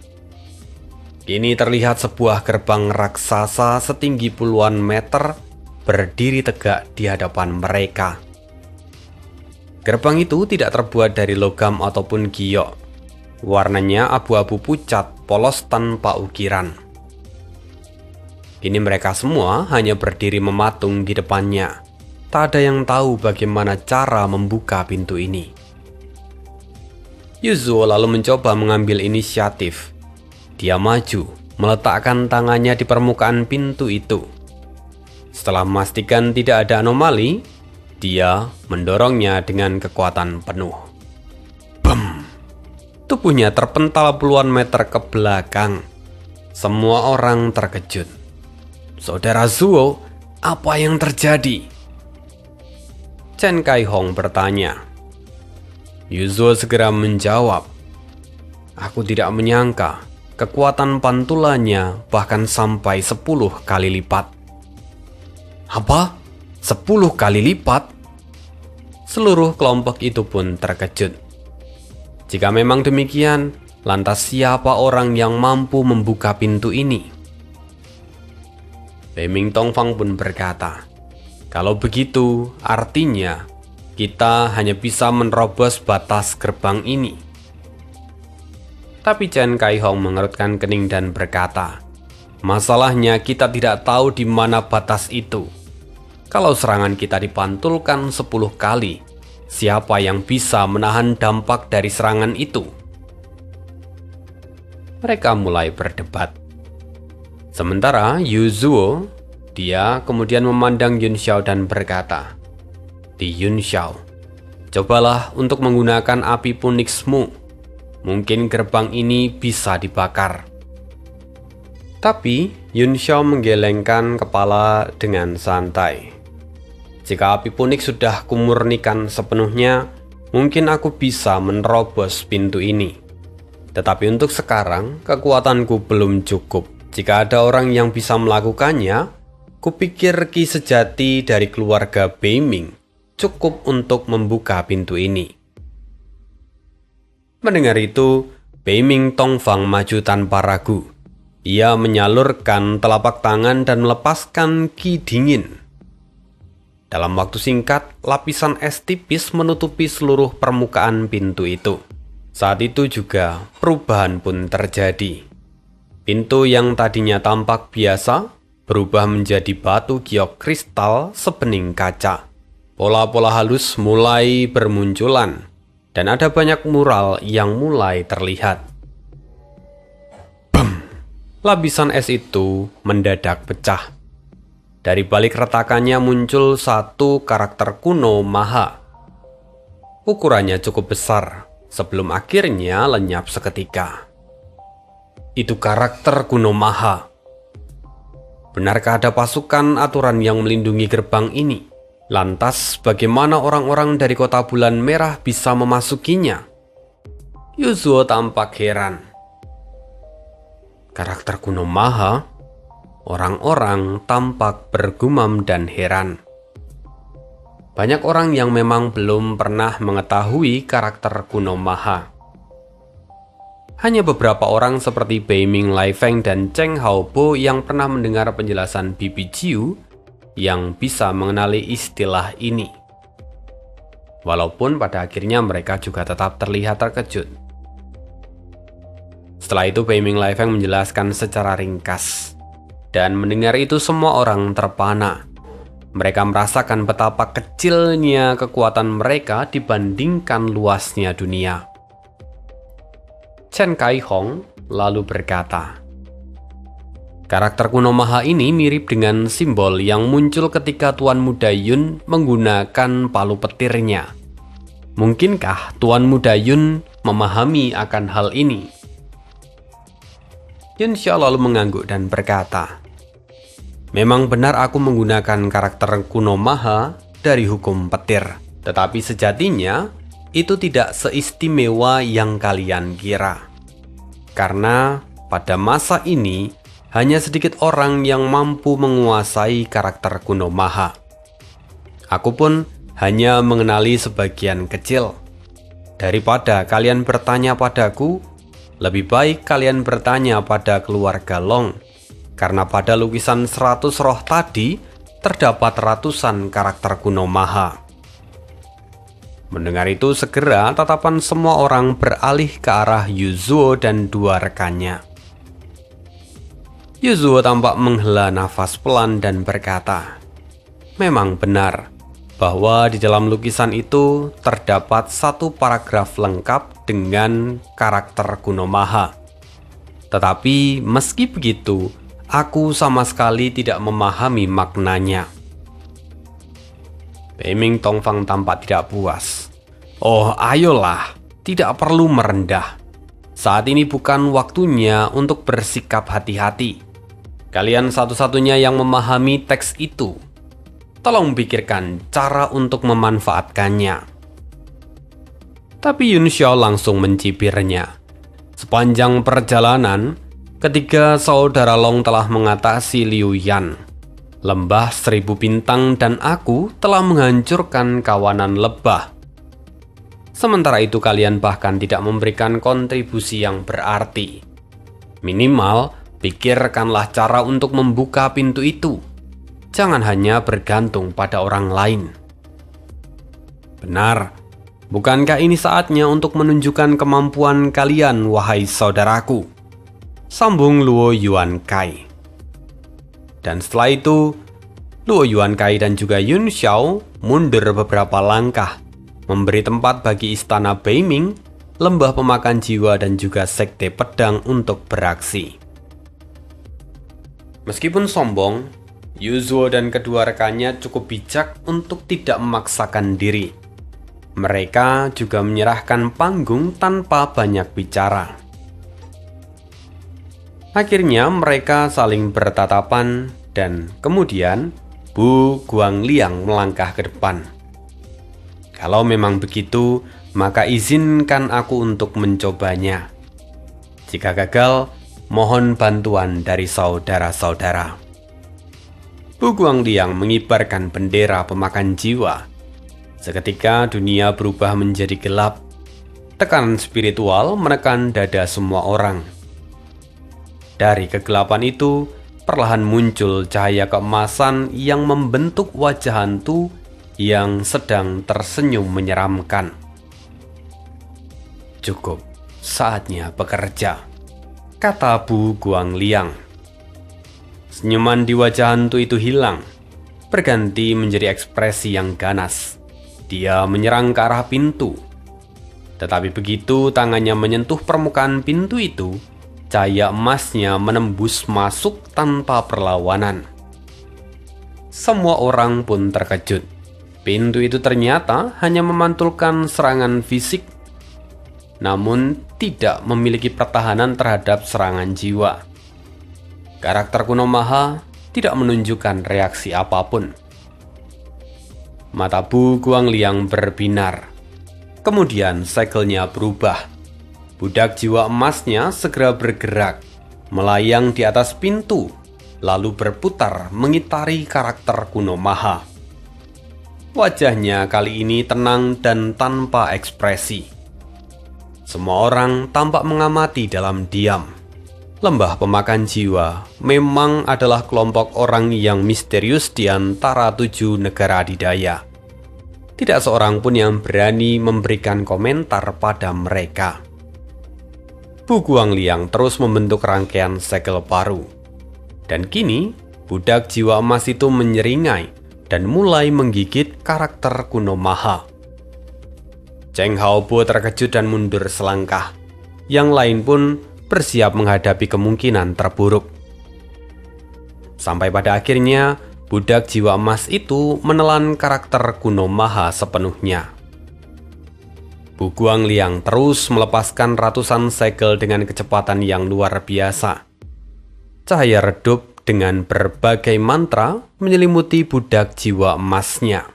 Kini terlihat sebuah gerbang raksasa setinggi puluhan meter berdiri tegak di hadapan mereka. Gerbang itu tidak terbuat dari logam ataupun giok. Warnanya abu-abu pucat, polos tanpa ukiran. Kini mereka semua hanya berdiri mematung di depannya. Tak ada yang tahu bagaimana cara membuka pintu ini. Yuzuo lalu mencoba mengambil inisiatif. Dia maju, meletakkan tangannya di permukaan pintu itu. Setelah memastikan tidak ada anomali, dia mendorongnya dengan kekuatan penuh. Bam! Tubuhnya terpental puluhan meter ke belakang. Semua orang terkejut. "Saudara Zuo, apa yang terjadi?" Chen Kaihong bertanya. Yuzuo segera menjawab, "Aku tidak menyangka kekuatan pantulannya bahkan sampai 10 kali lipat." "Apa? 10 kali lipat?" Seluruh kelompok itu pun terkejut. Jika memang demikian, lantas siapa orang yang mampu membuka pintu ini? Beiming Tongfang pun berkata, "Kalau begitu, artinya kita hanya bisa menerobos batas gerbang ini." Tapi Chen Kaihong mengerutkan kening dan berkata, "Masalahnya kita tidak tahu di mana batas itu. Kalau serangan kita dipantulkan 10 kali, siapa yang bisa menahan dampak dari serangan itu?" Mereka mulai berdebat. Sementara Yuzuo, dia kemudian memandang Yun Xiao dan berkata, "Di Yun Xiao, cobalah untuk menggunakan api punixmu. Mungkin gerbang ini bisa dibakar." Tapi Yun Xiao menggelengkan kepala dengan santai. "Jika api punix sudah kumurnikan sepenuhnya, mungkin aku bisa menerobos pintu ini. Tetapi untuk sekarang, kekuatanku belum cukup. Jika ada orang yang bisa melakukannya, kupikir Ki sejati dari keluarga Beiming cukup untuk membuka pintu ini." Mendengar itu, Beiming Tongfang maju tanpa ragu. Ia menyalurkan telapak tangan dan melepaskan ki dingin. Dalam waktu singkat, lapisan es tipis menutupi seluruh permukaan pintu itu. Saat itu juga, perubahan pun terjadi. Pintu yang tadinya tampak biasa berubah menjadi batu giok kristal sebening kaca. Pola-pola halus mulai bermunculan, dan ada banyak mural yang mulai terlihat. Bam! Lapisan es itu mendadak pecah. Dari balik retakannya muncul satu karakter kuno Maha. Ukurannya cukup besar, sebelum akhirnya lenyap seketika. Itu karakter kuno Maha. Benarkah ada pasukan aturan yang melindungi gerbang ini? Lantas bagaimana orang-orang dari kota bulan merah bisa memasukinya? Yuzuo tampak heran. Karakter kuno Maha? Orang-orang tampak bergumam dan heran. Banyak orang yang memang belum pernah mengetahui karakter kuno Maha. Hanya beberapa orang seperti Beiming Laifeng dan Cheng Haobo yang pernah mendengar penjelasan Bibi Jiu yang bisa mengenali istilah ini. Walaupun pada akhirnya mereka juga tetap terlihat terkejut. Setelah itu Beiming Laifeng menjelaskan secara ringkas. Dan mendengar itu semua orang terpana. Mereka merasakan betapa kecilnya kekuatan mereka dibandingkan luasnya dunia. Chen Kaihong lalu berkata, Karakter Kunomaha ini mirip dengan simbol yang muncul ketika Tuan Muda Yun menggunakan palu petirnya. Mungkinkah Tuan Muda Yun memahami akan hal ini? Yun Xiao lalu mengangguk dan berkata, "Memang benar aku menggunakan karakter Kunomaha dari hukum petir. Tetapi sejatinya, itu tidak seistimewa yang kalian kira. Karena pada masa ini, hanya sedikit orang yang mampu menguasai karakter Kunomaha. Aku pun hanya mengenali sebagian kecil. Daripada kalian bertanya padaku, lebih baik kalian bertanya pada keluarga Long. Karena pada lukisan 100 roh tadi, terdapat ratusan karakter Kunomaha." Mendengar itu segera tatapan semua orang beralih ke arah Yuzuo dan dua rekannya. Yuzuo tampak menghela nafas pelan dan berkata, "Memang benar bahwa di dalam lukisan itu terdapat satu paragraf lengkap dengan karakter Kunomaha. Tetapi meski begitu, aku sama sekali tidak memahami maknanya." Beiming Tongfang tampak tidak puas. "Oh, ayolah, tidak perlu merendah. Saat ini bukan waktunya untuk bersikap hati-hati. Kalian satu-satunya yang memahami teks itu. Tolong pikirkan cara untuk memanfaatkannya." Tapi Yun Xiao langsung mencibirnya. Sepanjang perjalanan, ketiga saudara Long telah mengatasi Liu Yan. Lembah 1000 bintang dan aku telah menghancurkan kawanan lebah. Sementara itu kalian bahkan tidak memberikan kontribusi yang berarti. Minimal, pikirkanlah cara untuk membuka pintu itu. Jangan hanya bergantung pada orang lain. Benar, bukankah ini saatnya untuk menunjukkan kemampuan kalian, wahai saudaraku? Sambung Luo Yuan Kai. Dan setelah itu, Luo Yuan Kai dan juga Yun Xiao mundur beberapa langkah, memberi tempat bagi istana Beiming, lembah pemakan jiwa dan juga sekte pedang untuk beraksi. Meskipun sombong, Yuzuo dan kedua rekannya cukup bijak untuk tidak memaksakan diri. Mereka juga menyerahkan panggung tanpa banyak bicara. Akhirnya mereka saling bertatapan dan kemudian Bu Guangliang melangkah ke depan. "Kalau memang begitu, maka izinkan aku untuk mencobanya. Jika gagal, mohon bantuan dari saudara-saudara." Bu Guangliang mengibarkan bendera pemakan jiwa. Seketika dunia berubah menjadi gelap. Tekanan spiritual menekan dada semua orang. Dari kegelapan itu, perlahan muncul cahaya keemasan yang membentuk wajah hantu yang sedang tersenyum menyeramkan. "Cukup, saatnya bekerja," kata Bu Guangliang. Senyuman di wajah hantu itu hilang, berganti menjadi ekspresi yang ganas. Dia menyerang ke arah pintu. Tetapi begitu tangannya menyentuh permukaan pintu itu, cahaya emasnya menembus masuk tanpa perlawanan. Semua orang pun terkejut. Pintu itu ternyata hanya memantulkan serangan fisik, namun tidak memiliki pertahanan terhadap serangan jiwa. Karakter Kunomaha tidak menunjukkan reaksi apapun. Mata Bu Guangliang berbinar. Kemudian segelnya berubah. Budak jiwa emasnya segera bergerak, melayang di atas pintu, lalu berputar mengitari karakter Kunomaha. Wajahnya kali ini tenang dan tanpa ekspresi. Semua orang tampak mengamati dalam diam. Lembah pemakan jiwa memang adalah kelompok orang yang misterius di antara 7 negara adidaya. Tidak seorang pun yang berani memberikan komentar pada mereka. Bu Guangliang terus membentuk rangkaian segel baru. Dan kini, budak jiwa emas itu menyeringai dan mulai menggigit karakter Kunomaha. Cheng Haobo terkejut dan mundur selangkah. Yang lain pun bersiap menghadapi kemungkinan terburuk. Sampai pada akhirnya, budak jiwa emas itu menelan karakter Kunomaha sepenuhnya. Bu Guangliang terus melepaskan ratusan segel dengan kecepatan yang luar biasa. Cahaya redup dengan berbagai mantra menyelimuti budak jiwa emasnya.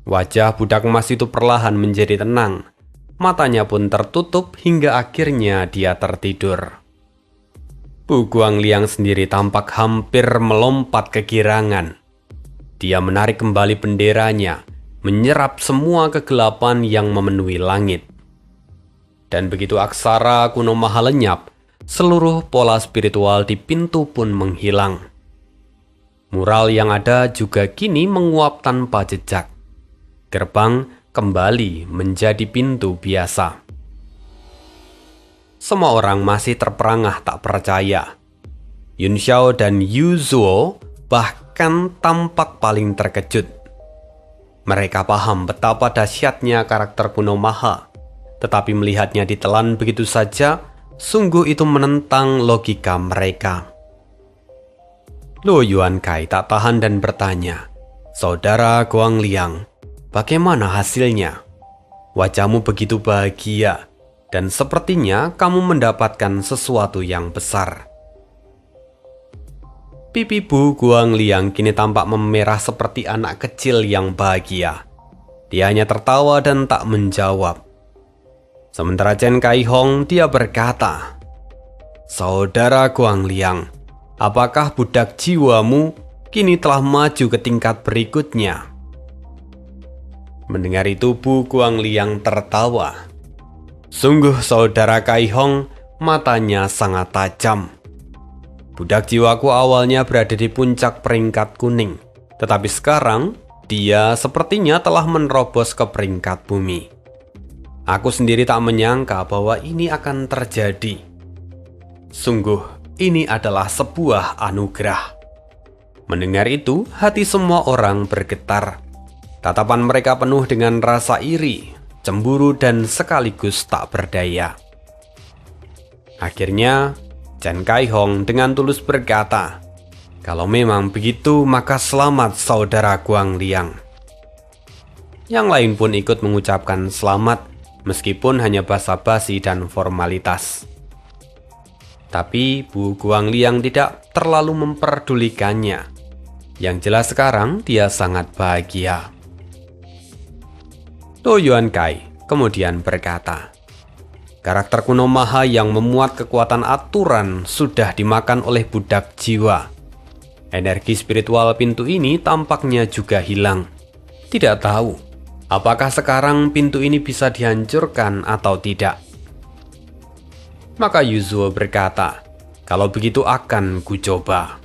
Wajah budak emas itu perlahan menjadi tenang. Matanya pun tertutup hingga akhirnya dia tertidur. Bu Guangliang sendiri tampak hampir melompat kegirangan. Dia menarik kembali benderanya, menyerap semua kegelapan yang memenuhi langit. Dan begitu aksara Kunomaha lenyap, seluruh pola spiritual di pintu pun menghilang. Mural yang ada juga kini menguap tanpa jejak. Gerbang kembali menjadi pintu biasa. Semua orang masih terperangah tak percaya. Yun Xiao dan Yu Zuo bahkan tampak paling terkejut. Mereka paham betapa dahsyatnya karakter Kunomaha, tetapi melihatnya ditelan begitu saja, sungguh itu menentang logika mereka. Luo Yuankai tak tahan dan bertanya, "Saudara Guangliang, bagaimana hasilnya? Wajahmu begitu bahagia, dan sepertinya kamu mendapatkan sesuatu yang besar." Pipi Bu Guangliang kini tampak memerah seperti anak kecil yang bahagia. Dia hanya tertawa dan tak menjawab. Sementara Chen Kaihong, dia berkata, "Saudara Guangliang, apakah budak jiwamu kini telah maju ke tingkat berikutnya?" Mendengar itu Bu Guangliang tertawa. Sungguh saudara Kaihong, matanya sangat tajam. Budak jiwaku awalnya berada di puncak peringkat kuning, tetapi sekarang dia sepertinya telah menerobos ke peringkat bumi. Aku sendiri tak menyangka bahwa ini akan terjadi. Sungguh, ini adalah sebuah anugerah. Mendengar itu, hati semua orang bergetar. Tatapan mereka penuh dengan rasa iri, cemburu, dan sekaligus tak berdaya. Akhirnya, Chen Kaihong dengan tulus berkata, "Kalau memang begitu, maka selamat saudara Guangliang." Yang lain pun ikut mengucapkan selamat, meskipun hanya basa-basi dan formalitas. Tapi Bu Guangliang tidak terlalu memperdulikannya. Yang jelas sekarang dia sangat bahagia. Luo Yuankai kemudian berkata, "Karakter Kunomaha yang memuat kekuatan aturan sudah dimakan oleh budak jiwa. Energi spiritual pintu ini tampaknya juga hilang. Tidak tahu apakah sekarang pintu ini bisa dihancurkan atau tidak." Maka Yu Zuo berkata, "Kalau begitu akan kucoba."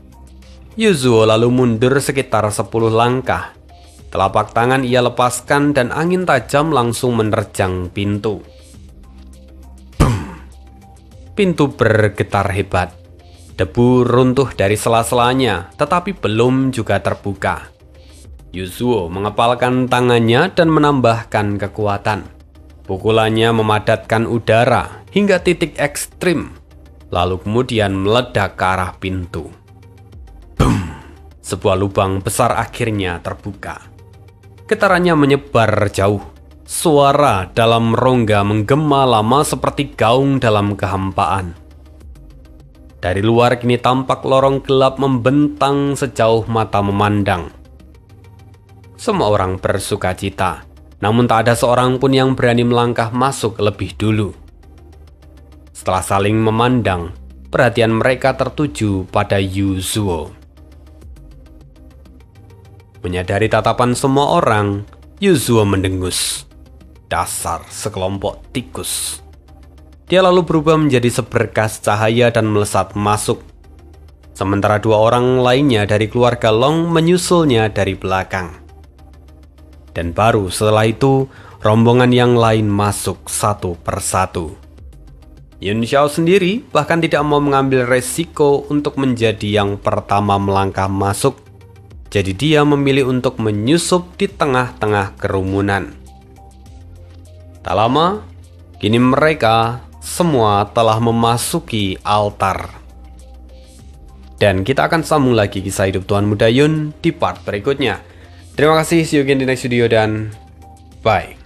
Yu Zuo lalu mundur sekitar 10 langkah. Telapak tangan ia lepaskan dan angin tajam langsung menerjang pintu. Pintu bergetar hebat. Debu runtuh dari sela-selanya, tetapi belum juga terbuka. Yu Zuo mengepalkan tangannya dan menambahkan kekuatan. Pukulannya memadatkan udara hingga titik ekstrim, lalu kemudian meledak ke arah pintu. Boom! Sebuah lubang besar akhirnya terbuka. Getarannya menyebar jauh. Suara dalam rongga menggema lama seperti gaung dalam kehampaan. Dari luar kini tampak lorong gelap membentang sejauh mata memandang. Semua orang bersukacita, namun tak ada seorang pun yang berani melangkah masuk lebih dulu. Setelah saling memandang, perhatian mereka tertuju pada Yu Zuo. Menyadari tatapan semua orang, Yu Zuo mendengus. Dasar sekelompok tikus. Dia lalu berubah menjadi seberkas cahaya dan melesat masuk. Sementara 2 orang lainnya dari keluarga Long menyusulnya dari belakang. Dan baru setelah itu, rombongan yang lain masuk satu persatu. Yun Xiao sendiri bahkan tidak mau mengambil resiko untuk menjadi yang pertama melangkah masuk. Jadi dia memilih untuk menyusup di tengah-tengah kerumunan. Tak lama, kini mereka semua telah memasuki altar. Dan kita akan sambung lagi kisah hidup Tuan Muda Yun di part berikutnya. Terima kasih, see you again di next video dan bye.